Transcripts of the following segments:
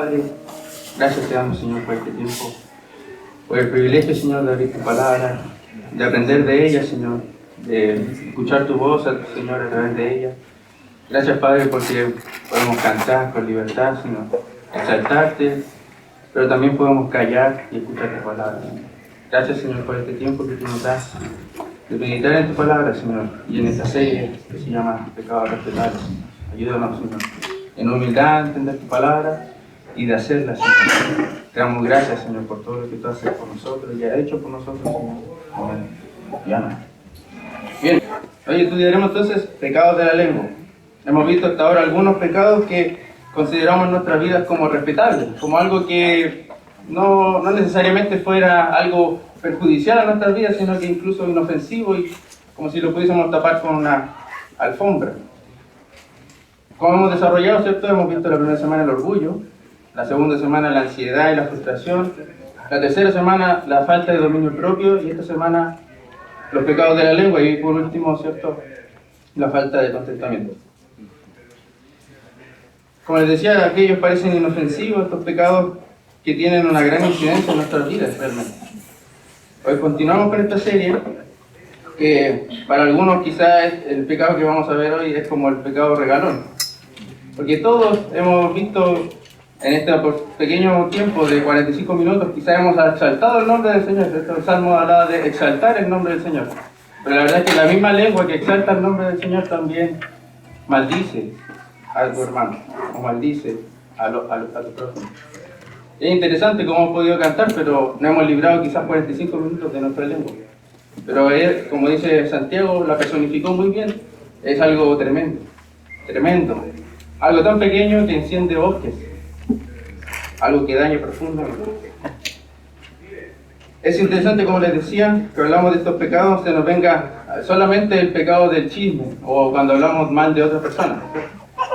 Padre, gracias te damos, Señor, por este tiempo, por el privilegio, Señor, de abrir tu palabra, de aprender de ella, Señor, de escuchar tu voz, Señor, a través de ella. Gracias, Padre, porque podemos cantar con libertad, Señor, exaltarte, pero también podemos callar y escuchar tu palabra. Gracias, Señor, por este tiempo que tú nos das de meditar en tu palabra, Señor, y en esta serie que se llama Pecados Respetables. Ayúdanos, Señor, en humildad a entender tu palabra y de hacerla, Señor. Te damos gracias, Señor, por todo lo que tú haces por nosotros y has hecho por nosotros, Señor. Amén. Y amén. Bien, hoy estudiaremos entonces pecados de la lengua. Hemos visto hasta ahora algunos pecados que consideramos en nuestras vidas como respetables, como algo que no necesariamente fuera algo perjudicial a nuestras vidas, sino que incluso inofensivo y como si lo pudiésemos tapar con una alfombra. Como hemos desarrollado, ¿cierto? Hemos visto la primera semana el orgullo, la segunda semana la ansiedad y la frustración, la tercera semana la falta de dominio propio y esta semana los pecados de la lengua y por último, ¿cierto?, la falta de contentamiento. Como les decía, aquellos parecen inofensivos, estos pecados que tienen una gran incidencia en nuestras vidas realmente. Hoy continuamos con esta serie, que para algunos quizás el pecado que vamos a ver hoy es como el pecado regalón. Porque todos hemos visto en este pequeño tiempo de 45 minutos, quizás hemos exaltado el nombre del Señor. Este salmo habla de exaltar el nombre del Señor. Pero la verdad es que la misma lengua que exalta el nombre del Señor también maldice a tu hermano, o maldice a tu prójimo. Es interesante cómo hemos podido cantar, pero no hemos librado quizás 45 minutos de nuestra lengua. Pero él, como dice Santiago, la personificó muy bien. Es algo tremendo, tremendo. Algo tan pequeño que enciende bosques. Algo que daña profundamente. Es interesante, como les decía, que hablamos de estos pecados, se nos venga solamente el pecado del chisme, o cuando hablamos mal de otras personas.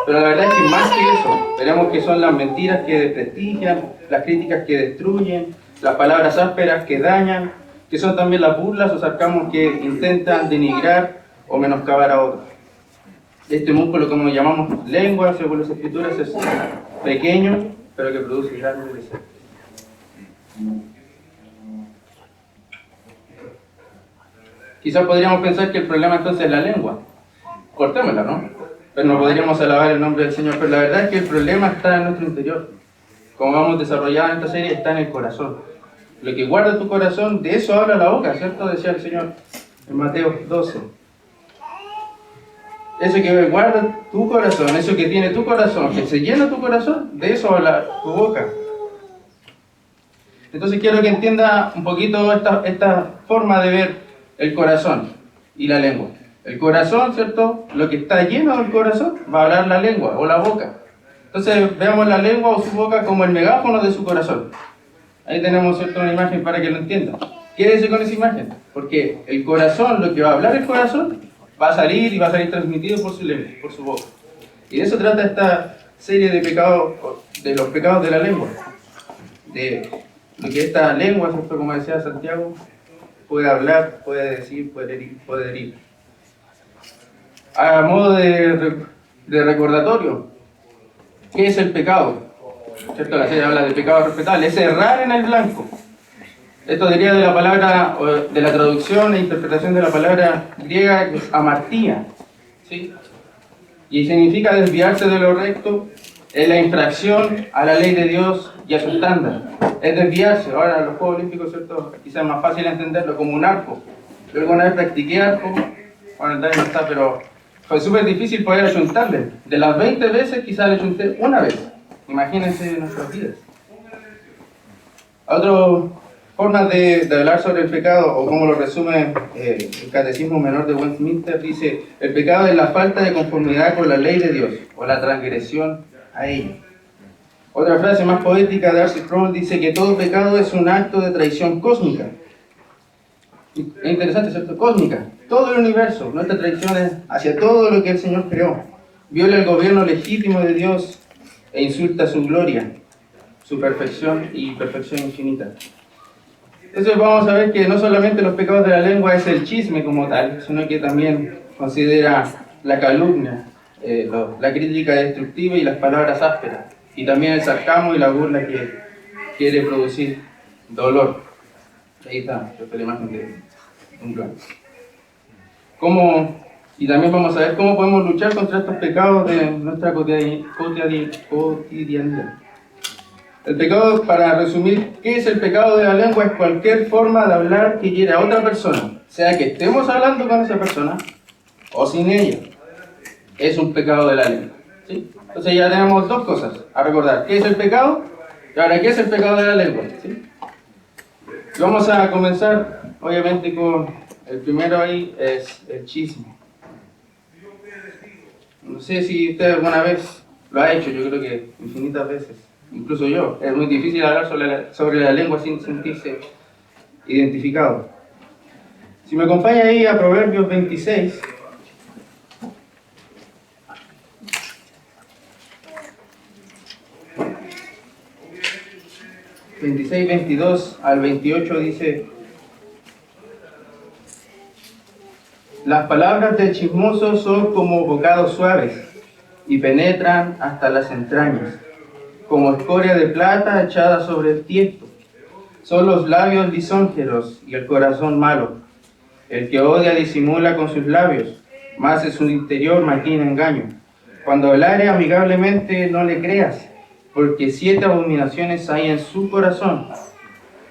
Pero la verdad es que más que eso, veremos que son las mentiras que desprestigian, las críticas que destruyen, las palabras ásperas que dañan, que son también las burlas o sarcasmos que intentan denigrar o menoscabar a otros. Este músculo, como llamamos lengua, según las escrituras, es pequeño, pero que produce grandes deseos. Quizás podríamos pensar que el problema entonces es la lengua. Cortémosla, ¿no? Pero no podríamos alabar el nombre del Señor. Pero la verdad es que el problema está en nuestro interior. Como vamos desarrollando en esta serie, está en el corazón. Lo que guarda tu corazón, de eso habla la boca, ¿cierto? Decía el Señor en Mateo 12. Eso que guarda tu corazón, eso que tiene tu corazón, que se llena tu corazón, de eso habla tu boca. Entonces quiero que entienda un poquito esta forma de ver el corazón y la lengua. El corazón, ¿cierto? Lo que está lleno del corazón va a hablar la lengua o la boca. Entonces veamos la lengua o su boca como el megáfono de su corazón. Ahí tenemos, ¿cierto?, una imagen para que lo entiendan. ¿Qué dice con esa imagen? Porque el corazón, lo que va a hablar el corazón, va a salir y va a salir transmitido por su lengua, por su boca. Y de eso trata esta serie de pecados, de los pecados de la lengua. De lo que esta lengua, ¿cierto?, como decía Santiago, puede hablar, puede decir, puede herir. A modo de recordatorio, ¿qué es el pecado? ¿Cierto? La serie habla de pecado respetable, es errar en el blanco. Esto diría de la palabra, de la traducción e interpretación de la palabra griega amartía, ¿sí? Y significa desviarse de lo recto, es la infracción a la ley de Dios y a su estándar. Es desviarse. Ahora los Juegos Olímpicos, ¿cierto?, quizás es más fácil entenderlo como un arco. Yo alguna vez practiqué arco, bueno, el daño no está, pero fue súper difícil poder achuntarle. De las 20 veces, quizás le achunté una vez. Imagínense nuestras vidas. Otra forma de hablar sobre el pecado, o como lo resume el Catecismo Menor de Westminster, dice: el pecado es la falta de conformidad con la ley de Dios, o la transgresión a ella. Otra frase más poética de R.C. Sproul dice que todo pecado es un acto de traición cósmica. Es interesante, ¿cierto? Cósmica. Todo el universo, nuestra traición es hacia todo lo que el Señor creó. Viola el gobierno legítimo de Dios e insulta su gloria, su perfección y perfección infinita. Entonces vamos a ver que no solamente los pecados de la lengua es el chisme como tal, sino que también considera la calumnia, la crítica destructiva y las palabras ásperas. Y también el sarcasmo y la burla que quiere producir dolor. Ahí está, esta es la imagen de un plan. Y también vamos a ver cómo podemos luchar contra estos pecados de nuestra cotidianidad. El pecado, para resumir, ¿qué es el pecado de la lengua? Es cualquier forma de hablar que hiere a otra persona, sea que estemos hablando con esa persona o sin ella. Es un pecado de la lengua, ¿sí? Entonces ya tenemos dos cosas a recordar. ¿Qué es el pecado? Y ahora, ¿qué es el pecado de la lengua? ¿Sí? Vamos a comenzar, obviamente, con el primero ahí, es el chisme. No sé si usted alguna vez lo ha hecho, yo creo que infinitas veces. Incluso yo. Es muy difícil hablar sobre la lengua sin sentirse identificado. Si me acompaña ahí a Proverbios 26. 26, 22 al 28 dice: las palabras del chismoso son como bocados suaves y penetran hasta las entrañas, como escoria de plata echada sobre el tiesto. Son los labios lisonjeros y el corazón malo. El que odia disimula con sus labios, mas en su interior maquina engaño. Cuando hablare amigablemente no le creas, porque 7 abominaciones hay en su corazón.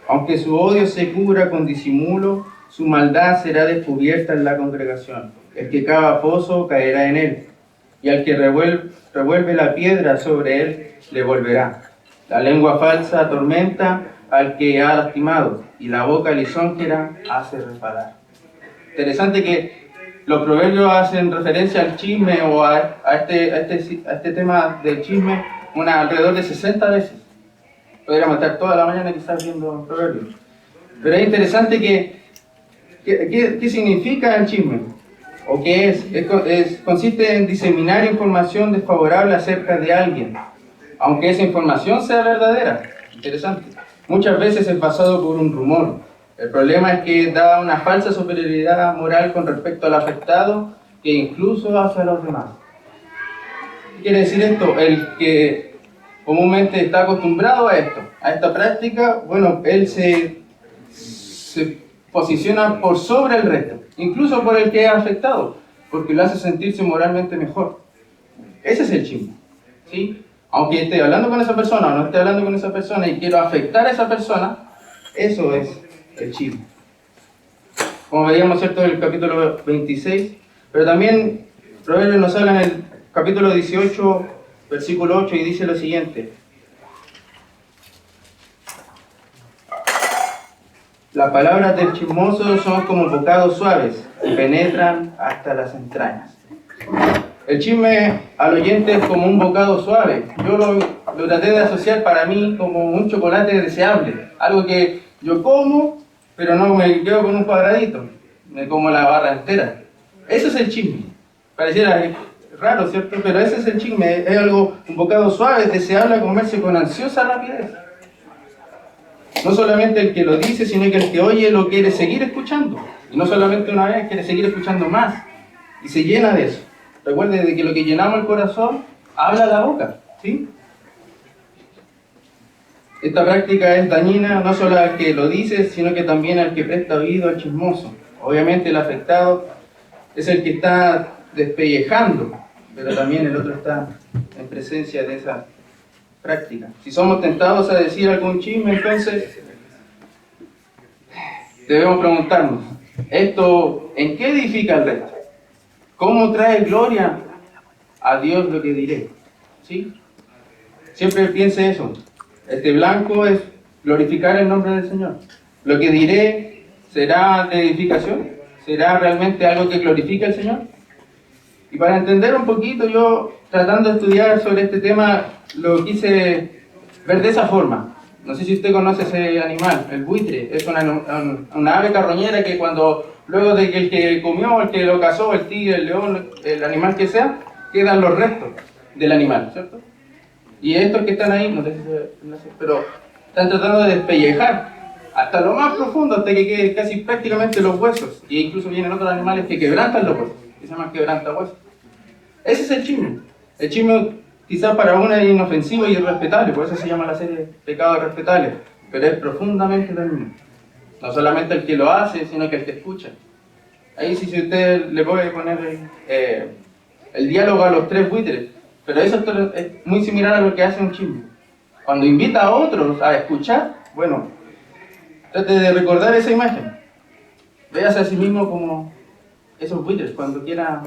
Aunque su odio se cubra con disimulo, su maldad será descubierta en la congregación. El que cava pozo caerá en él, y al que revuelve la piedra sobre él le volverá. La lengua falsa atormenta al que ha lastimado, y la boca lisonjera hace reparar. Interesante que los proverbios hacen referencia al chisme o a este tema del chisme alrededor de 60 veces. Podríamos estar toda la mañana quizás viendo proverbios. Pero es interesante ¿qué significa el chisme? ¿O qué es? Consiste en diseminar información desfavorable acerca de alguien, aunque esa información sea verdadera. Interesante. Muchas veces es basado por un rumor. El problema es que da una falsa superioridad moral con respecto al afectado, que incluso hacia los demás. ¿Qué quiere decir esto? El que comúnmente está acostumbrado a esta práctica, bueno, él se posiciona por sobre el resto, incluso por el que es afectado, porque lo hace sentirse moralmente mejor. Ese es el chisme, ¿sí? Aunque esté hablando con esa persona o no esté hablando con esa persona y quiero afectar a esa persona, eso es el chisme. Como veíamos, ¿cierto?, en el capítulo 26, pero también Proverbios nos habla en el capítulo 18, versículo 8, y dice lo siguiente: las palabras del chismoso son como bocados suaves y penetran hasta las entrañas. El chisme al oyente es como un bocado suave. Yo lo traté de asociar para mí como un chocolate deseable, algo que yo como, pero no me quedo con un cuadradito, me como la barra entera. Eso es el chisme. Pareciera raro, ¿cierto? Pero ese es el chisme, es un bocado suave, deseable a comerse con ansiosa rapidez. No solamente el que lo dice, sino que el que oye lo quiere seguir escuchando. Y no solamente una vez, quiere seguir escuchando más. Y se llena de eso. Recuerden de que lo que llenamos el corazón, habla la boca, ¿sí? Esta práctica es dañina no solo al que lo dice, sino que también al que presta oído al chismoso. Obviamente el afectado es el que está despellejando, pero también el otro está en presencia de esa práctica. Si somos tentados a decir algún chisme, entonces debemos preguntarnos, ¿esto en qué edifica el resto? ¿Cómo trae gloria a Dios lo que diré? ¿Sí? Siempre piense eso. Este blanco es glorificar el nombre del Señor. Lo que diré será de edificación, será realmente algo que glorifique al Señor. Y para entender un poquito, yo tratando de estudiar sobre este tema, lo quise ver de esa forma. No sé si usted conoce ese animal, el buitre. Es una ave carroñera que luego de que el que comió, el que lo cazó, el tigre, el león, el animal que sea, quedan los restos del animal, ¿cierto? Y estos que están ahí, no sé, pero están tratando de despellejar hasta lo más profundo, hasta que quede casi prácticamente los huesos. Y incluso vienen otros animales que quebrantan los huesos, que se llaman quebrantahuesos. Ese es el chisme. El chisme quizás para uno es inofensivo y irrespetable, por eso se llama la serie Pecados Respetables, pero es profundamente dañino. No solamente el que lo hace, sino que el que escucha. Ahí sí, si usted le puede poner el diálogo a los tres buitres, pero eso es muy similar a lo que hace un chisme. Cuando invita a otros a escuchar, bueno, trate de recordar esa imagen. Véase a sí mismo como esos buitres cuando quiera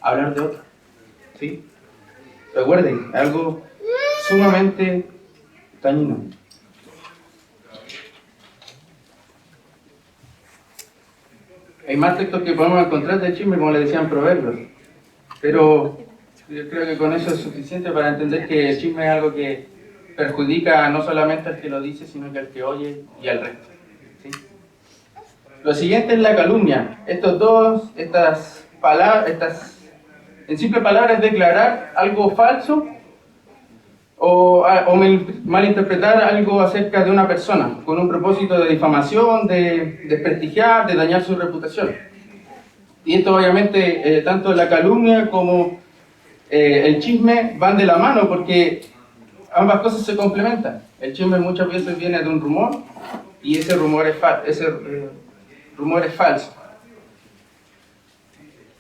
hablar de otros. ¿Sí? Recuerden, algo sumamente dañino. Hay más textos que podemos encontrar de chisme, como le decían Proverbios. Pero yo creo que con eso es suficiente para entender que el chisme es algo que perjudica no solamente al que lo dice, sino que al que oye y al resto. ¿Sí? Lo siguiente es la calumnia. Estas palabras, en simple palabras, es declarar algo falso o malinterpretar algo acerca de una persona con un propósito de difamación, de desprestigiar, de dañar su reputación. Y esto obviamente, tanto la calumnia como el chisme van de la mano porque ambas cosas se complementan. El chisme muchas veces viene de un rumor y ese rumor es falso.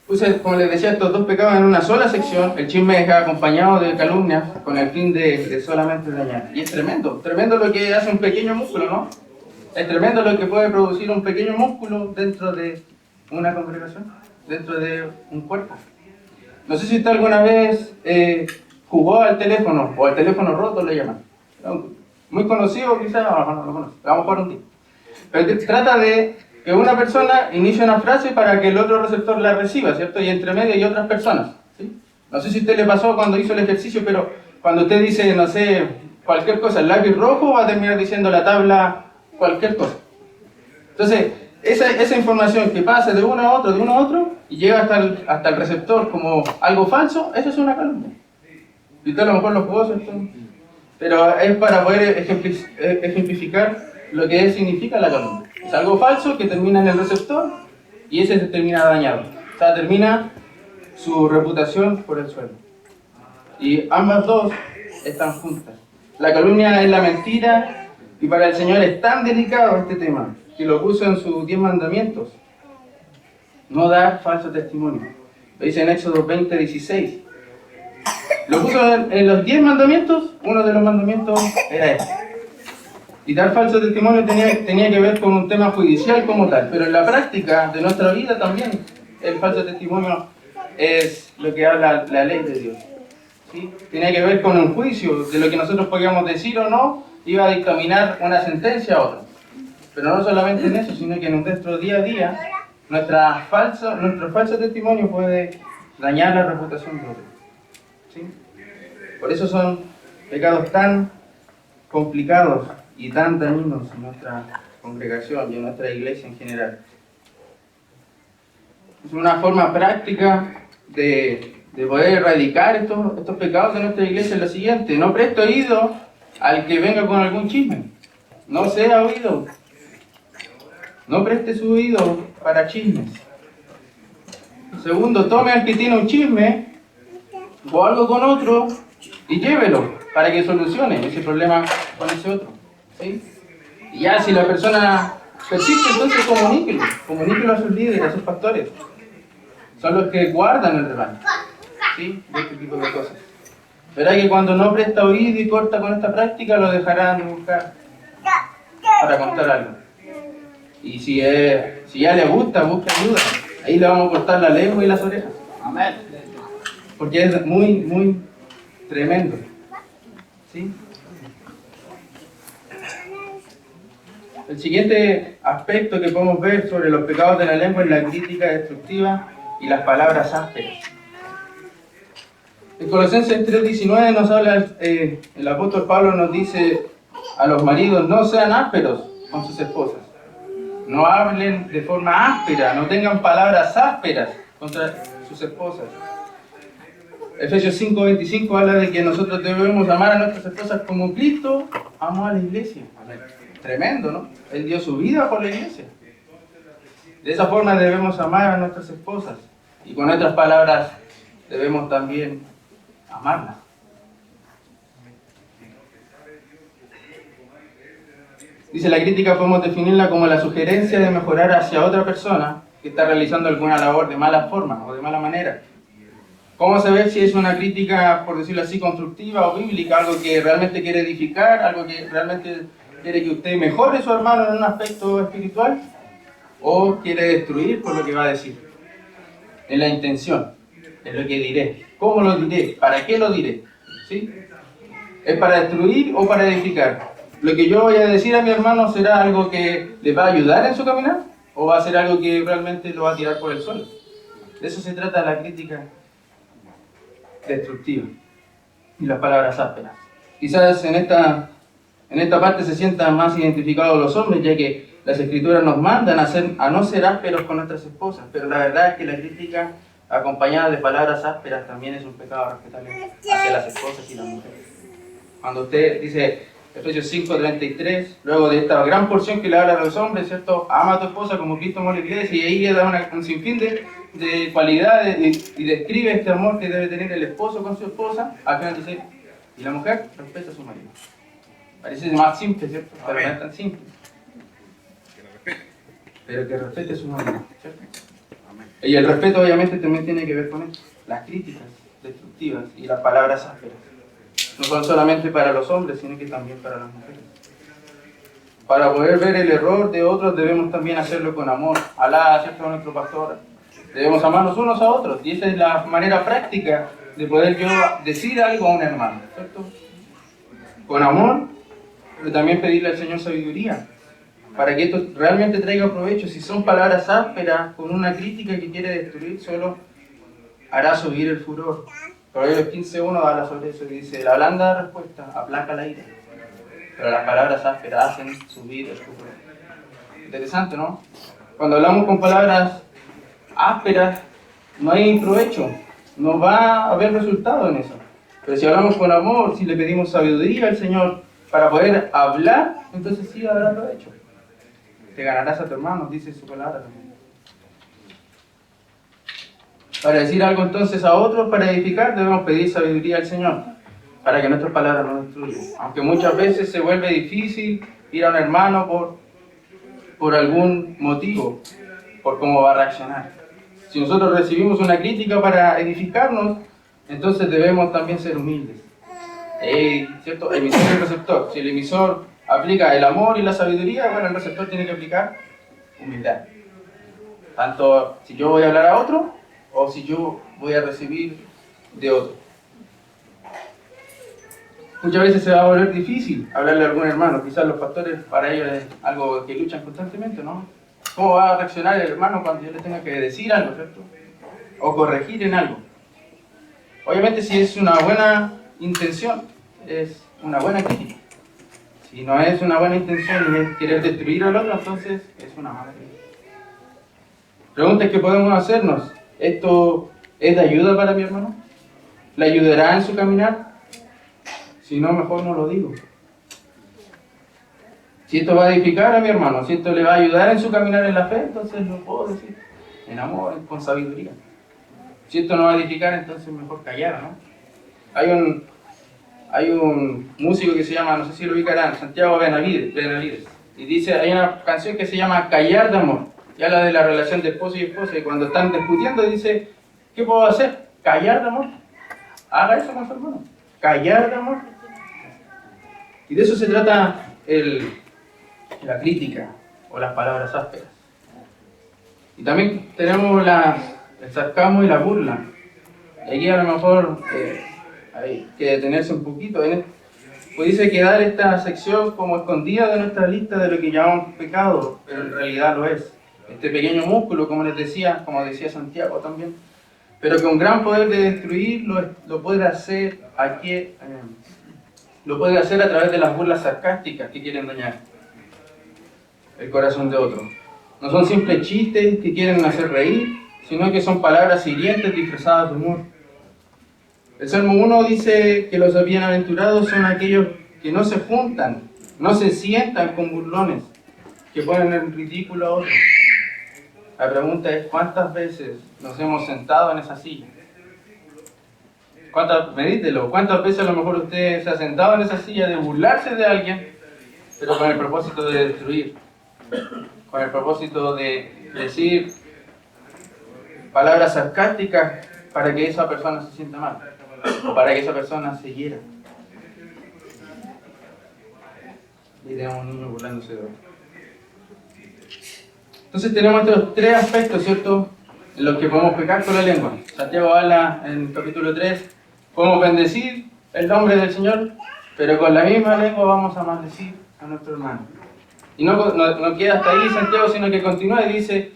Puse, como les decía, estos dos pecados en una sola sección. El chisme es acompañado de calumnias con el fin de solamente dañar. Y es tremendo lo que hace un pequeño músculo, ¿no? Es tremendo lo que puede producir un pequeño músculo dentro de una congregación, dentro de un cuerpo. No sé si usted alguna vez jugó al teléfono, o al teléfono roto le llaman. Muy conocido quizás, no lo conoce, vamos a jugar un día. Pero trata de que una persona inicie una frase para que el otro receptor la reciba, ¿cierto? Y entre medio hay otras personas, ¿sí? No sé si a usted le pasó cuando hizo el ejercicio, pero cuando usted dice, no sé, cualquier cosa, el lápiz rojo, va a terminar diciendo la tabla cualquier cosa. Entonces, esa información que pasa de uno a otro, y llega hasta el receptor como algo falso, eso es una calumnia. Y usted a lo mejor lo jugó, ¿cierto? Pero es para poder ejemplificar lo que significa la calumnia. Es algo falso que termina en el receptor y ese se termina dañado. O sea, termina su reputación por el suelo. Y ambas dos están juntas. La calumnia es la mentira y para el Señor es tan delicado este tema que lo puso en sus 10 mandamientos. No dar falso testimonio. Lo dice en Éxodo 20:16. Lo puso en los 10 mandamientos, uno de los mandamientos era este. Y dar falso testimonio tenía que ver con un tema judicial como tal, pero en la práctica de nuestra vida también el falso testimonio es lo que habla la ley de Dios. ¿Sí? Tenía que ver con un juicio de lo que nosotros podíamos decir o no, iba a dictaminar una sentencia a otra. Pero no solamente en eso, sino que en nuestro día a día, nuestro falso testimonio puede dañar la reputación de otros. ¿Sí? Por eso son pecados tan complicados y tan dañinos en nuestra congregación y en nuestra iglesia en general. Es una forma práctica de poder erradicar estos pecados de nuestra iglesia es lo siguiente: no preste oído al que venga con algún chisme. No sea oído. No preste su oído para chismes. Segundo, tome al que tiene un chisme o algo con otro y llévelo para que solucione ese problema con ese otro. ¿Sí? Y ya si la persona persiste, entonces comuníquelo a sus líderes, a sus pastores. Son los que guardan el rebaño, ¿sí? De este tipo de cosas. Verá que cuando no presta oído y corta con esta práctica, lo dejarán de buscar para contar algo. Y si ya le gusta, busque ayuda. Ahí le vamos a cortar la lengua y las orejas. Amén. Porque es muy, muy tremendo. ¿Sí? El siguiente aspecto que podemos ver sobre los pecados de la lengua es la crítica destructiva y las palabras ásperas. En Colosenses 3:19 nos habla, el apóstol Pablo nos dice a los maridos: no sean ásperos con sus esposas. No hablen de forma áspera, no tengan palabras ásperas contra sus esposas. Efesios 5:25 habla de que nosotros debemos amar a nuestras esposas como Cristo amó a la iglesia. Tremendo, ¿no? Él dio su vida por la iglesia. De esa forma debemos amar a nuestras esposas y con nuestras palabras debemos también amarlas. Dice, la crítica podemos definirla como la sugerencia de mejorar hacia otra persona que está realizando alguna labor de mala forma o de mala manera. ¿Cómo saber si es una crítica, por decirlo así, constructiva o bíblica, algo que realmente quiere edificar, algo que realmente quiere que usted mejore a su hermano en un aspecto espiritual, o quiere destruir por lo que va a decir? En la intención, en lo que diré. ¿Cómo lo diré? ¿Para qué lo diré? ¿Sí? ¿Es para destruir o para edificar? ¿Lo que yo voy a decir a mi hermano será algo que le va a ayudar en su caminar? ¿O va a ser algo que realmente lo va a tirar por el suelo? De eso se trata la crítica destructiva y las palabras ásperas. Quizás en esta parte se sientan más identificados los hombres, ya que las escrituras nos mandan a no ser ásperos con nuestras esposas, pero la verdad es que la crítica acompañada de palabras ásperas también es un pecado respetable hacia las esposas y las mujeres. Cuando usted dice Efesios 5:33, luego de esta gran porción que le habla a los hombres, ¿cierto? Ama a tu esposa como Cristo amó a la iglesia, y ahí le da un sinfín de cualidades y describe este amor que debe tener el esposo con su esposa. Al final dice, y la mujer respeta a su marido. Parece más simple, ¿cierto? Pero no es tan simple. Pero que respete a su marido, ¿cierto? Y el respeto obviamente también tiene que ver con esto, las críticas destructivas y las palabras ásperas. No son solamente para los hombres, sino que también para las mujeres. Para poder ver el error de otros debemos también hacerlo con amor. Alá, ¿cierto? Nuestro pastor. Debemos amarnos unos a otros. Y esa es la manera práctica de poder yo decir algo a un hermano, ¿cierto? Con amor, pero también pedirle al Señor sabiduría, para que esto realmente traiga provecho. Si son palabras ásperas, con una crítica que quiere destruir, solo hará subir el furor. Proverbios 15:1 habla sobre eso y dice, la blanda respuesta aplaca la ira, pero las palabras ásperas hacen subir el furor. Interesante, ¿no? Cuando hablamos con palabras ásperas, no hay provecho, no va a haber resultado en eso. Pero si hablamos con amor, si le pedimos sabiduría al Señor para poder hablar, entonces sí habrá provecho. Te ganarás a tu hermano, dice su palabra también. Para decir algo entonces a otros, para edificar, debemos pedir sabiduría al Señor, para que nuestras palabras no destruyan. Aunque muchas veces se vuelve difícil ir a un hermano por algún motivo, por cómo va a reaccionar. Si nosotros recibimos una crítica para edificarnos, entonces debemos también ser humildes. ¿Cierto? Emisor y receptor. Si el emisor aplica el amor y la sabiduría, bueno, el receptor tiene que aplicar humildad. Tanto si yo voy a hablar a otro, o si yo voy a recibir de otro. Muchas veces se va a volver difícil hablarle a algún hermano. Quizás los pastores, para ellos es algo que luchan constantemente, ¿no? ¿Cómo va a reaccionar el hermano cuando yo le tenga que decir algo, ¿cierto? O corregir en algo. Obviamente si es una buena intención, es una buena crítica. Si no es una buena intención y es querer destruir al otro, entonces es una mala crítica. Preguntas que podemos hacernos. ¿Esto es de ayuda para mi hermano? ¿Le ayudará en su caminar? Si no, mejor no lo digo. Si esto va a edificar a mi hermano, si esto le va a ayudar en su caminar en la fe, entonces lo puedo decir. En amor, con sabiduría. Si esto no va a edificar, entonces mejor callar, ¿no? Hay un músico que se llama, no sé si lo ubicarán, Santiago Benavides. Y dice, hay una canción que se llama Callar de amor. Y habla de la relación de esposo y esposa. Y cuando están discutiendo, dice, ¿qué puedo hacer? Callar de amor. Haga eso con su hermano. Callar de amor. Y de eso se trata la crítica o las palabras ásperas. Y también tenemos el sarcasmo y la burla. Y aquí a lo mejor hay que detenerse un poquito. Pudiese quedar esta sección como escondida de nuestra lista de lo que llamamos pecado, pero en realidad lo es. Este pequeño músculo, como les decía, como decía Santiago también, pero con gran poder de destruir lo puede hacer a través de las burlas sarcásticas que quieren dañar el corazón de otro. No son simples chistes que quieren hacer reír, sino que son palabras hirientes disfrazadas de humor. El Salmo 1 dice que los bienaventurados son aquellos que no se juntan, no se sientan con burlones, que ponen en ridículo a otros. La pregunta es, ¿cuántas veces nos hemos sentado en esa silla? Medítelo, ¿cuántas veces a lo mejor usted se ha sentado en esa silla de burlarse de alguien pero con el propósito de destruir, con el propósito de decir palabras sarcásticas para que esa persona se sienta mal, o para que esa persona se hiera. Y tenemos un niño burlándose de otro. Entonces tenemos estos tres aspectos, ¿cierto?, en los que podemos pecar con la lengua. Santiago habla en el capítulo 3, podemos bendecir el nombre del Señor, pero con la misma lengua vamos a maldecir a nuestro hermano. Y no queda hasta ahí Santiago, sino que continúa y dice,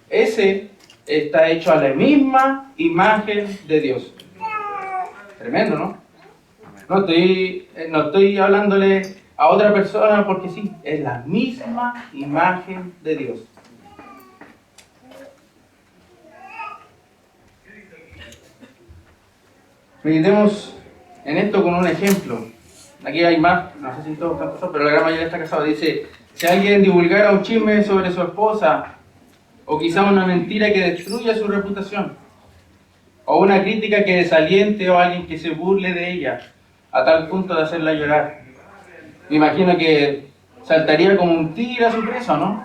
ese está hecho a la misma imagen de Dios. Tremendo, ¿no? No estoy hablándole a otra persona porque sí, es la misma imagen de Dios. Meditemos en esto con un ejemplo. Aquí hay más, no sé si todos están casados, pero la gran mayoría está casada. Dice, si alguien divulgara un chisme sobre su esposa, o quizá una mentira que destruya su reputación, o una crítica que desaliente o alguien que se burle de ella, a tal punto de hacerla llorar, me imagino que saltaría como un tigre a su presa, ¿no?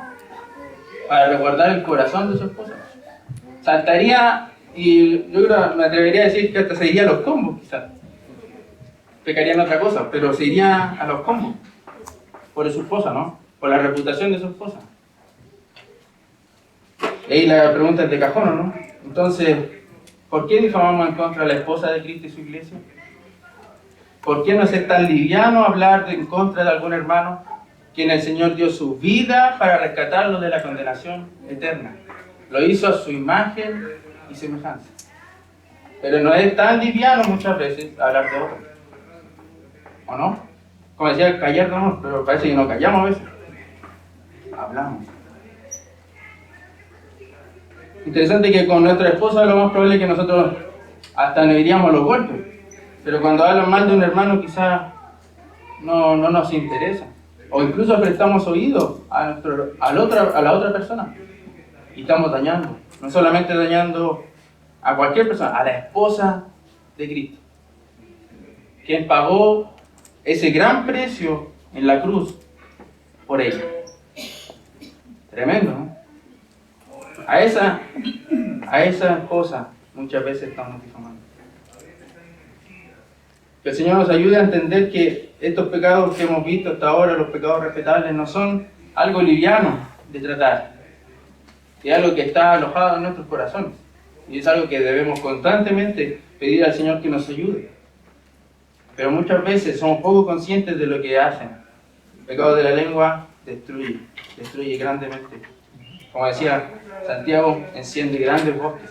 Para resguardar el corazón de su esposa. Saltaría, y yo creo, me atrevería a decir que hasta se iría a los combos, quizás. Pecaría en otra cosa, pero se iría a los combos. Por su esposa, ¿no? Por la reputación de su esposa. Y ahí la pregunta es de cajón, ¿no? Entonces, ¿por qué difamamos en contra de la esposa de Cristo y su iglesia? ¿Por qué no es tan liviano hablar en contra de algún hermano quien el Señor dio su vida para rescatarlo de la condenación eterna? Lo hizo a su imagen y semejanza. Pero no es tan liviano muchas veces hablar de otro. ¿O no? Como decía, callarnos, pero parece que no callamos a veces. Hablamos. Interesante que con nuestra esposa lo más probable es que nosotros hasta nos iríamos a los golpes. Pero cuando hablan mal de un hermano quizás no nos interesa. O incluso prestamos oído a la otra persona. Y estamos dañando. No solamente dañando a cualquier persona, a la esposa de Cristo. Quien pagó ese gran precio en la cruz por ella. Tremendo, ¿no? A esa esposa muchas veces estamos difamando. Que el Señor nos ayude a entender que estos pecados que hemos visto hasta ahora, los pecados respetables, no son algo liviano de tratar. Es algo que está alojado en nuestros corazones. Y es algo que debemos constantemente pedir al Señor que nos ayude. Pero muchas veces somos poco conscientes de lo que hacen. El pecado de la lengua destruye grandemente. Como decía Santiago, enciende grandes bosques.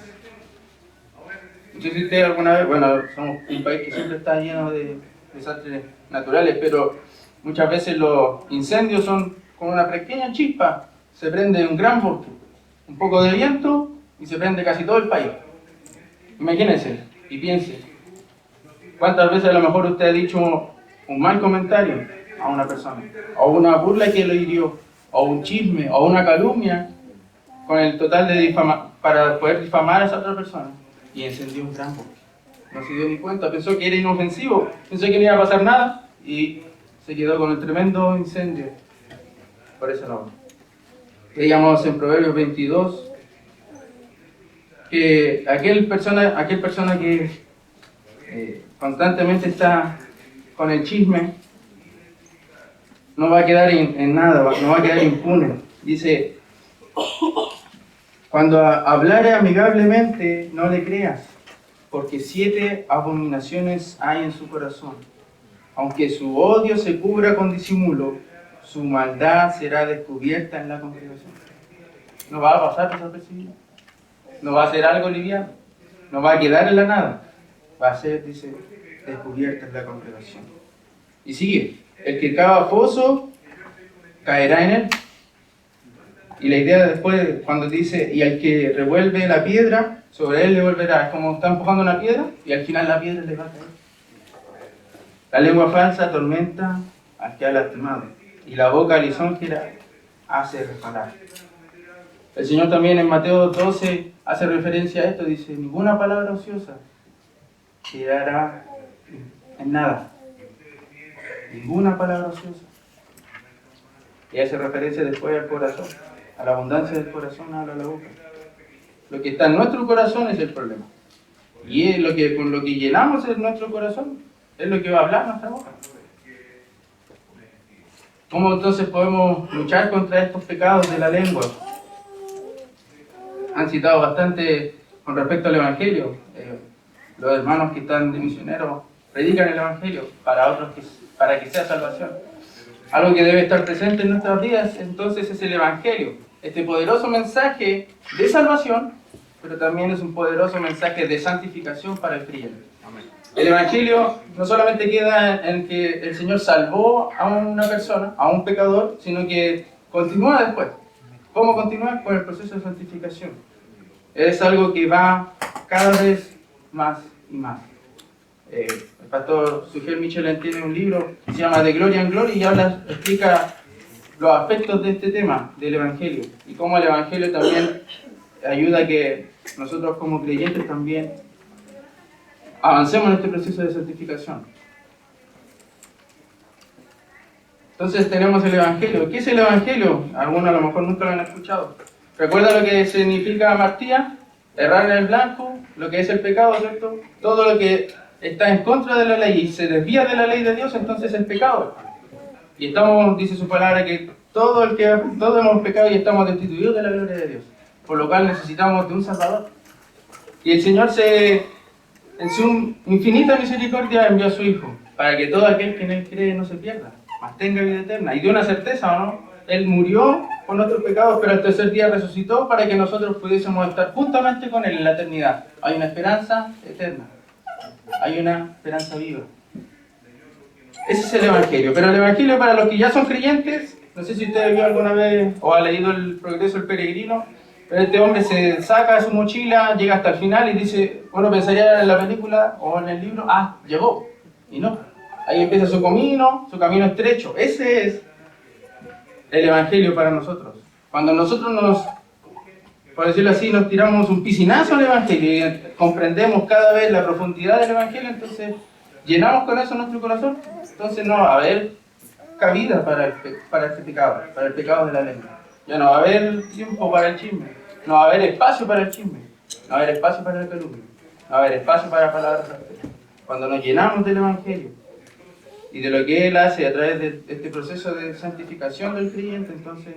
No sé si usted alguna vez, bueno, somos un país que siempre está lleno de desastres naturales, pero muchas veces los incendios son con una pequeña chispa, se prende un gran bosque, un poco de viento y se prende casi todo el país. Imagínense y piense, ¿cuántas veces a lo mejor usted ha dicho un mal comentario a una persona, o una burla que lo hirió, o un chisme, o una calumnia, con el total de para poder difamar a esa otra persona, y encendió un gran bosque? No se dio ni cuenta, pensó que era inofensivo, pensó que no iba a pasar nada, y se quedó con el tremendo incendio por ese lado. Leíamos en Proverbios 22 que aquel persona que constantemente está con el chisme no va a quedar en nada, no va a quedar impune. Dice, cuando hablare amigablemente, no le creas, porque 7 abominaciones hay en su corazón. Aunque su odio se cubra con disimulo, su maldad será descubierta en la congregación. No va a pasar desapercibido. No va a ser algo liviano. No va a quedar en la nada. Va a ser, dice, descubierta en la congregación. Y sigue. El que cava foso, caerá en él. Y la idea después, cuando dice, y al que revuelve la piedra, sobre él le volverá. Es como está empujando una piedra, y al final la piedra le va a caer. La lengua falsa atormenta al que ha lastimado, y la boca lisonjera hace resbalar. El Señor también en Mateo 12 hace referencia a esto, dice, ninguna palabra ociosa quedará en nada. Ninguna palabra ociosa. Y hace referencia después al corazón. A la abundancia del corazón habla la boca. Lo que está en nuestro corazón es el problema. Y es con lo que llenamos en nuestro corazón es lo que va a hablar nuestra boca. ¿Cómo entonces podemos luchar contra estos pecados de la lengua? Han citado bastante con respecto al Evangelio. Los hermanos que están de misioneros predican el Evangelio para otros, para que sea salvación. Algo que debe estar presente en nuestras vidas, entonces, es el Evangelio. Este poderoso mensaje de salvación, pero también es un poderoso mensaje de santificación para el creyente. El Evangelio no solamente queda en que el Señor salvó a una persona, a un pecador, sino que continúa después. ¿Cómo continúa? Con el proceso de santificación. Es algo que va cada vez más y más. El pastor Sugel Michelin tiene un libro que se llama De Gloria en Gloria y explica los aspectos de este tema del Evangelio y cómo el Evangelio también ayuda a que nosotros como creyentes también avancemos en este proceso de santificación. Entonces tenemos el Evangelio. ¿Qué es el Evangelio? Algunos a lo mejor nunca lo han escuchado. ¿Recuerda lo que significa amartía? Errar en el blanco, lo que es el pecado, ¿cierto? Todo lo que está en contra de la ley y se desvía de la ley de Dios, entonces es pecado. Y dice su palabra, que todos hemos pecado y estamos destituidos de la gloria de Dios. Por lo cual necesitamos de un Salvador. Y el Señor en su infinita misericordia envió a su Hijo, para que todo aquel que en Él cree no se pierda, mas tenga vida eterna. Y dio una certeza, ¿o no? Él murió por nuestros pecados, pero al tercer día resucitó para que nosotros pudiésemos estar juntamente con Él en la eternidad. Hay una esperanza eterna. Hay una esperanza viva. Ese es el Evangelio. Pero el Evangelio para los que ya son creyentes, no sé si usted vio alguna vez o ha leído El Progreso del Peregrino, pero este hombre se saca su mochila, llega hasta el final y dice, bueno, pensaría en la película o en el libro, llegó. Y no. Ahí empieza su camino estrecho. Ese es el Evangelio para nosotros. Cuando nosotros por decirlo así, nos tiramos un piscinazo al Evangelio y comprendemos cada vez la profundidad del Evangelio, entonces llenamos con eso nuestro corazón, entonces no va a haber cabida para este pecado, para el pecado de la lengua. Ya no va a haber tiempo para el chisme, no va a haber espacio para el chisme, no va a haber espacio para el calumnio, no va a haber espacio para palabras asperezas. Cuando nos llenamos del Evangelio y de lo que Él hace a través de este proceso de santificación del creyente, entonces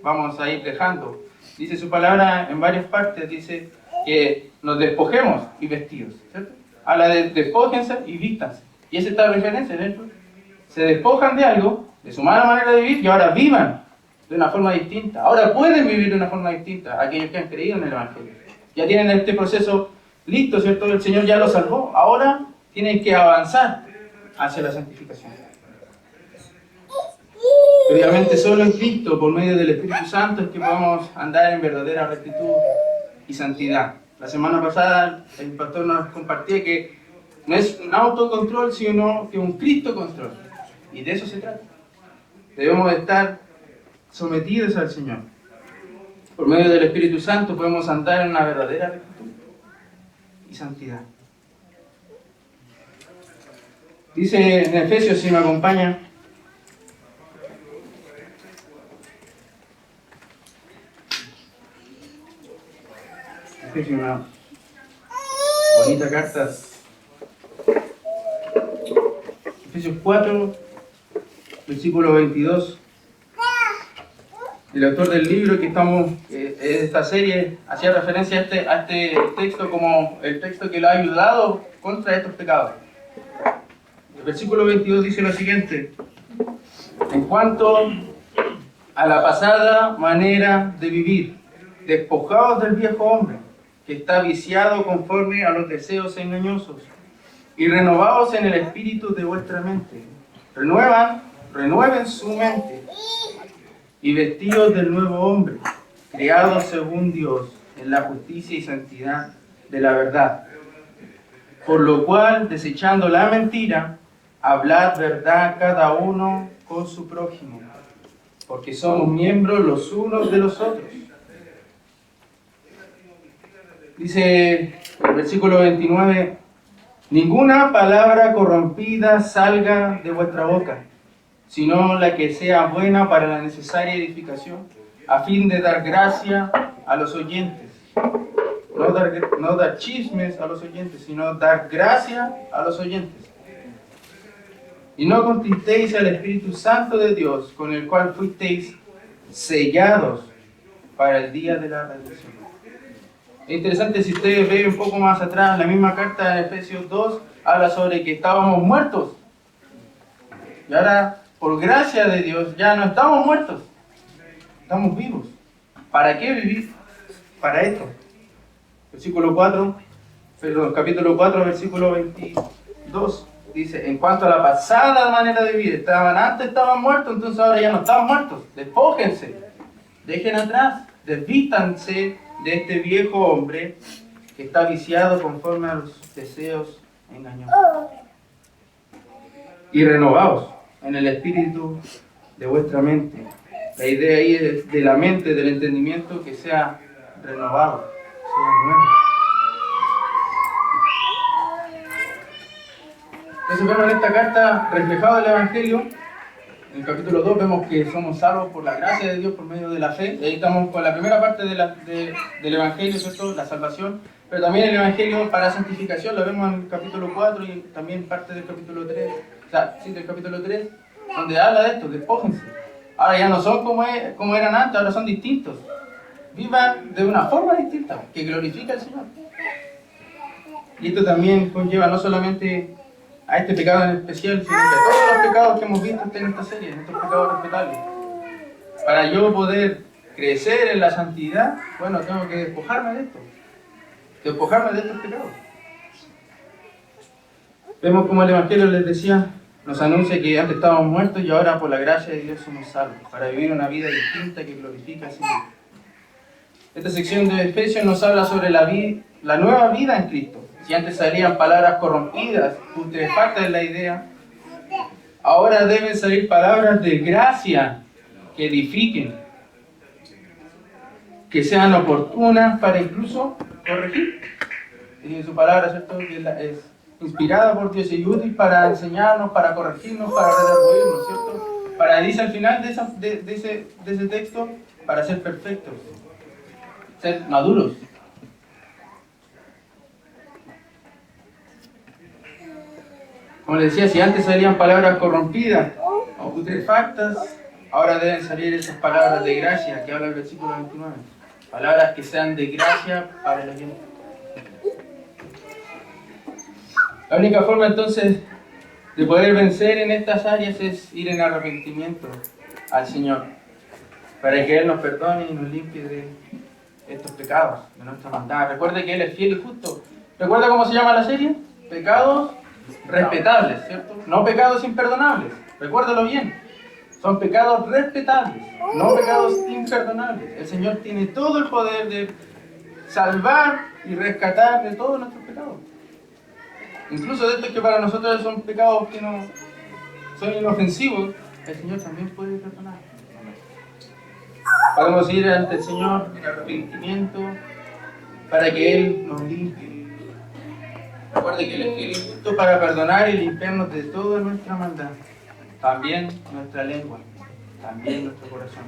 vamos a ir dejando. Dice su palabra en varias partes, dice que nos despojemos y vestidos, ¿cierto? Habla de despójense y vístanse. Y esa está la referencia, ¿cierto? Se despojan de algo, de su mala manera de vivir, y ahora vivan de una forma distinta. Ahora pueden vivir de una forma distinta aquellos que han creído en el Evangelio. Ya tienen este proceso listo, ¿cierto? El Señor ya los salvó. Ahora tienen que avanzar hacia la santificación. Obviamente solo en Cristo, por medio del Espíritu Santo, es que podemos andar en verdadera rectitud y santidad. La semana pasada el pastor nos compartía que no es un autocontrol, sino que un Cristo control. Y de eso se trata. Debemos estar sometidos al Señor. Por medio del Espíritu Santo podemos andar en una verdadera rectitud y santidad. Dice en Efesios, si me acompaña, una bonita carta. Efesios 4, versículo 22. El autor del libro que estamos en esta serie hacía referencia a este texto como el texto que lo ha ayudado contra estos pecados. El versículo 22 dice lo siguiente: en cuanto a la pasada manera de vivir, despojados del viejo hombre, que está viciado conforme a los deseos engañosos, y renovados en el espíritu de vuestra mente. Renueven su mente, y vestidos del nuevo hombre, creado según Dios, en la justicia y santidad de la verdad. Por lo cual, desechando la mentira, hablad verdad cada uno con su prójimo, porque somos miembros los unos de los otros. Dice el versículo 29, ninguna palabra corrompida salga de vuestra boca, sino la que sea buena para la necesaria edificación, a fin de dar gracia a los oyentes. No dar chismes a los oyentes, sino dar gracia a los oyentes. Y no contristéis al Espíritu Santo de Dios, con el cual fuisteis sellados para el día de la redención. Es interesante, si ustedes ven un poco más atrás, la misma carta de Efesios 2 habla sobre que estábamos muertos. Y ahora, por gracia de Dios, ya no estamos muertos. Estamos vivos. ¿Para qué vivir? Para esto. Capítulo 4, versículo 22. Dice, en cuanto a la pasada manera de vivir, antes estaban muertos, entonces ahora ya no están muertos. Despójense, dejen atrás, desvístanse de este viejo hombre que está viciado conforme a los deseos engañosos. Y renovaos en el espíritu de vuestra mente. La idea ahí es de la mente, del entendimiento, que sea renovado, sea nuevo. Entonces vemos en esta carta reflejado el Evangelio. En el capítulo 2 vemos que somos salvos por la gracia de Dios por medio de la fe. Y ahí estamos con la primera parte del Evangelio, ¿cierto? La salvación. Pero también el Evangelio para santificación lo vemos en el capítulo 4 y también parte del capítulo 3. O sea, sí, del capítulo 3, donde habla de esto, despójense. Ahora ya no son como eran antes, ahora son distintos. Vivan de una forma distinta, que glorifica al Señor. Y esto también conlleva no solamente a este pecado en especial, sino que a todos los pecados que hemos visto en esta serie, en estos pecados respetables. Para yo poder crecer en la santidad, bueno, tengo que despojarme de esto. Despojarme de estos pecados. Vemos como el Evangelio, les decía, nos anuncia que antes estábamos muertos y ahora por la gracia de Dios somos salvos, para vivir una vida distinta que glorifica al Señor. Esta sección de Efesios nos habla sobre la nueva vida en Cristo. Si antes salían palabras corrompidas, putrefactas en la idea, ahora deben salir palabras de gracia que edifiquen, que sean oportunas para incluso corregir. Y su palabra, ¿cierto?, es inspirada por Dios y útil para enseñarnos, para corregirnos, para redarguirnos, ¿cierto? Para, dice al final de ese texto, para ser perfectos, ser maduros. Como les decía, si antes salían palabras corrompidas o putrefactas, ahora deben salir esas palabras de gracia que habla el versículo 29. Palabras que sean de gracia para el oyente. La única forma entonces de poder vencer en estas áreas es ir en arrepentimiento al Señor, para que Él nos perdone y nos limpie de estos pecados, de nuestra maldad. Recuerde que Él es fiel y justo. ¿Recuerda cómo se llama la serie? Pecados respetables, ¿cierto? No pecados imperdonables. Recuérdalo bien. Son pecados respetables, no pecados imperdonables. El Señor tiene todo el poder de salvar y rescatar de todos nuestros pecados. Incluso de estos que para nosotros son pecados que no son inofensivos, el Señor también puede perdonar. Podemos ir ante el Señor en arrepentimiento para que Él nos limpie. Recuerde que Él es fiel y justo para perdonar y limpiarnos de toda nuestra maldad. También nuestra lengua, también nuestro corazón.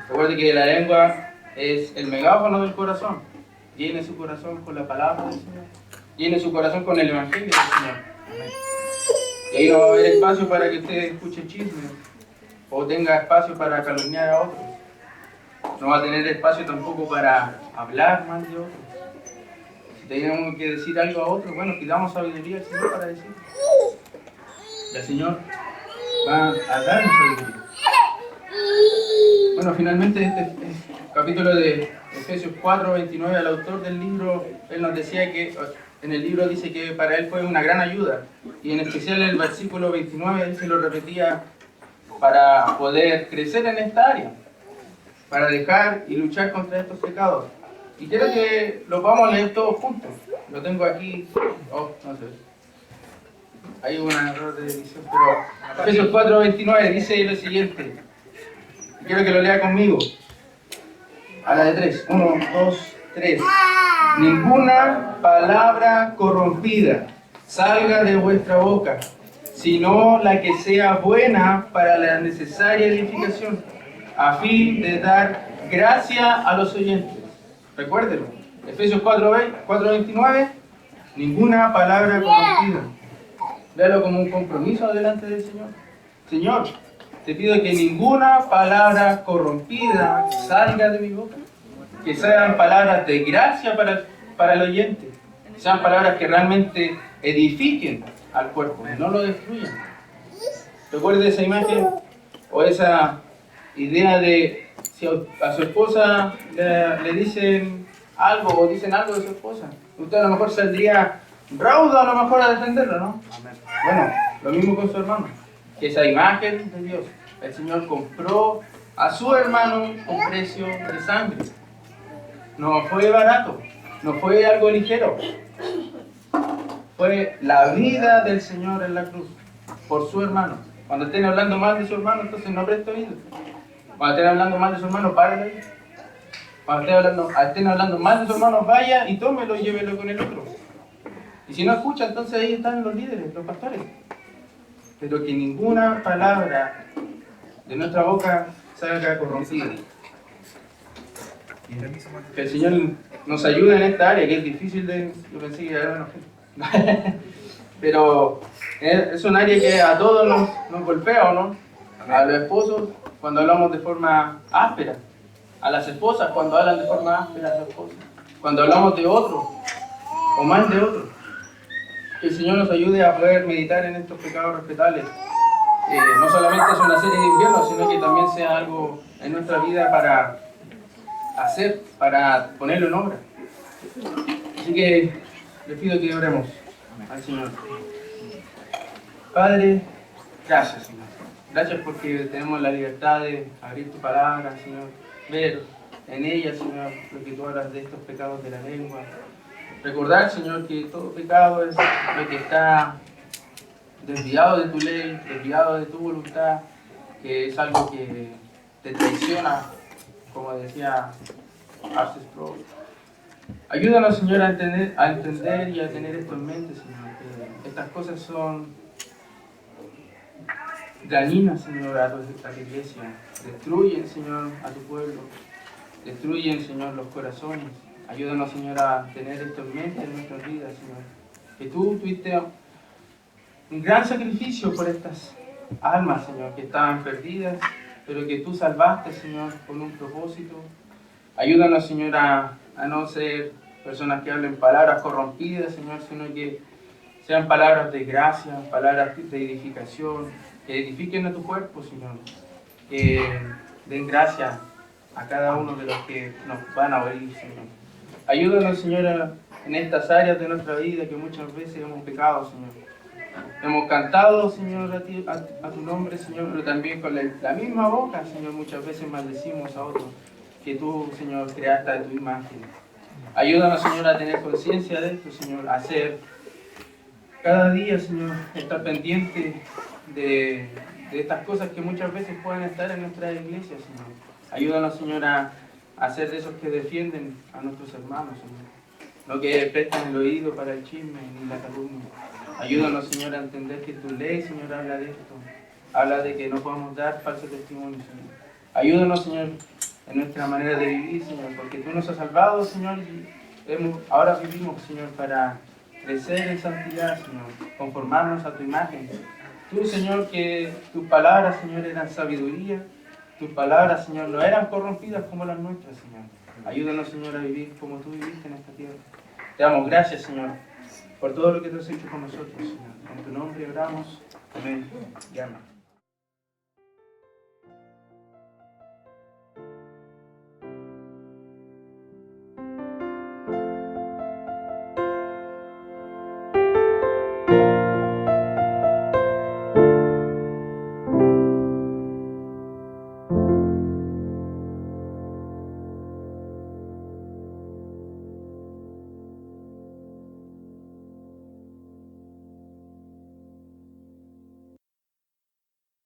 Recuerde que la lengua es el megáfono del corazón. Llene su corazón con la palabra del Señor. Llene su corazón con el Evangelio del Señor. Amén. Y ahí no va a haber espacio para que usted escuche chismes o tenga espacio para calumniar a otros. No va a tener espacio tampoco para hablar mal de otros. Si tenemos que decir algo a otros, bueno, pidamos sabiduría al Señor para decirlo. Y el Señor va a darnos sabiduría. Bueno, finalmente este capítulo de Efesios 4, 29, el autor del libro, él nos decía que en el libro dice que para él fue una gran ayuda, y en especial el versículo 29 él se lo repetía para poder crecer en esta área, para dejar y luchar contra estos pecados. Y quiero que lo vamos a leer todos juntos. Lo tengo aquí. Oh, no sé. Hay un error de edición, pero Efesios 4, 29 dice lo siguiente. Quiero que lo lea conmigo. A la de 3. 1, 2, 3. Ninguna palabra corrompida salga de vuestra boca, sino la que sea buena para la necesaria edificación, a fin de dar gracia a los oyentes. Recuérdenlo, Efesios 4:29, ninguna palabra corrompida. Véalo como un compromiso delante del Señor. Señor, te pido que ninguna palabra corrompida salga de mi boca, que sean palabras de gracia para el oyente, sean palabras que realmente edifiquen al cuerpo, no lo destruyan. Recuerde esa imagen o esa idea de si a su esposa le dicen algo o dicen algo de su esposa, usted a lo mejor saldría raudo a lo mejor a defenderlo, ¿no? Bueno, lo mismo con su hermano, que esa imagen de Dios, el Señor compró a su hermano con precio de sangre. No fue barato, no fue algo ligero. Fue la vida del Señor en la cruz, por su hermano. Cuando estén hablando mal de su hermano, entonces no preste oído. Cuando estén hablando mal de su hermano, párale. Cuando estén hablando mal de su hermano, vaya y tómelo y llévelo con el otro. Y si no escucha, entonces ahí están los líderes, los pastores. Pero que ninguna palabra de nuestra boca salga corrompida. Que el Señor nos ayude en esta área, que es difícil de... Yo pensé que era pero es un área que a todos nos golpea, ¿o no? A los esposos cuando hablamos de forma áspera, a las esposas cuando hablan de forma áspera a su esposa, cuando hablamos de otro o mal de otro. Que el Señor nos ayude a poder meditar en estos pecados respetables. No solamente es una serie de invierno, sino que también sea algo en nuestra vida para hacer, para ponerlo en obra. Así que les pido que oremos al Señor. Padre, gracias, Señor. Gracias porque tenemos la libertad de abrir tu palabra, Señor. Ver en ella, Señor, lo que tú hablas de estos pecados de la lengua. Recordar, Señor, que todo pecado es lo que está desviado de tu ley, desviado de tu voluntad, que es algo que te traiciona, como decía Arces Pro. Ayúdanos, Señor, a entender y a tener esto en mente, Señor, que estas cosas son dañinas, Señor, a la iglesia. Destruyen, Señor, a tu pueblo. Destruyen, Señor, los corazones. Ayúdanos, Señor, a tener esto en mente en nuestras vidas, Señor. Que tú tuviste un gran sacrificio por estas almas, Señor, que estaban perdidas, pero que tú salvaste, Señor, con un propósito. Ayúdanos, Señor, a no ser personas que hablen palabras corrompidas, Señor, sino que sean palabras de gracia, palabras de edificación, que edifiquen a tu cuerpo, Señor, que den gracia a cada uno de los que nos van a oír, Señor. Ayúdanos, Señor, en estas áreas de nuestra vida que muchas veces hemos pecado, Señor. Hemos cantado, Señor, a tu nombre, Señor, pero también con la misma boca, Señor, muchas veces maldecimos a otros que tú, Señor, creaste de tu imagen. Ayúdanos, Señor, a tener conciencia de esto, Señor, a hacer cada día, Señor, estar pendiente de estas cosas que muchas veces pueden estar en nuestra iglesia, Señor. Ayúdanos, Señor, a ser de esos que defienden a nuestros hermanos, Señor. No que prestan el oído para el chisme ni la calumnia. Ayúdanos, Señor, a entender que tu ley, Señor, habla de esto. Habla de que no podemos dar falso testimonio, Señor. Ayúdanos, Señor, en nuestra manera de vivir, Señor, porque tú nos has salvado, Señor, y ahora vivimos, Señor, para crecer en santidad, Señor, conformarnos a tu imagen. Tú, Señor, que tus palabras, Señor, eran sabiduría, tus palabras, Señor, no eran corrompidas como las nuestras, Señor. Ayúdanos, Señor, a vivir como tú viviste en esta tierra. Te damos gracias, Señor, por todo lo que tú has hecho con nosotros, Señor. En tu nombre oramos. Amén y amén.